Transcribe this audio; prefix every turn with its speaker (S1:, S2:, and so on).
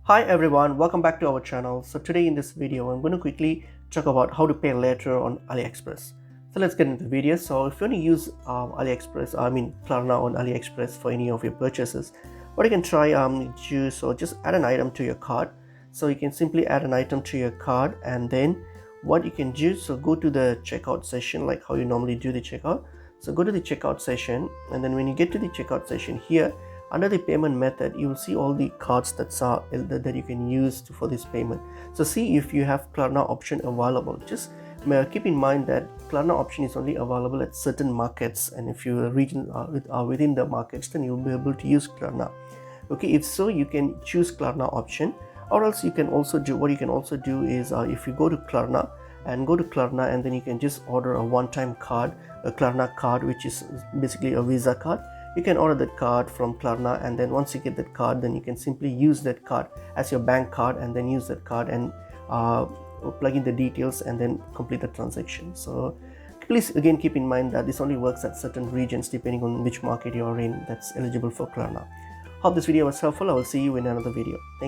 S1: Hi everyone, welcome back to our channel. So today in this video, I'm going to quickly talk about how to pay later on AliExpress. So let's get into the video. So if you want to use Klarna on AliExpress for any of your purchases, what you can try choose or just add an item to your cart. So you can simply add an item to your cart, and then what you can do, so go to the checkout session like how you normally do the checkout. So go to the checkout session, and then when you get to the checkout session here, under the payment method, you will see all the cards that you can use for this payment. So see if you have Klarna option available. Just keep in mind that Klarna option is only available at certain markets, and if your region are within the markets, then you'll be able to use Klarna. Okay, if so, you can choose Klarna option, or else you can also do what you can also do is if you go to Klarna and then you can just order a one-time card, a Klarna card, which is basically a Visa card. You can order that card from Klarna, and then once you get that card, then you can simply use that card as your bank card, and then use that card and plug in the details and then complete the transaction. So please again keep in mind that this only works at certain regions depending on which market you are in that's eligible for Klarna. Hope this video was helpful. I will see you in another video. Thank you.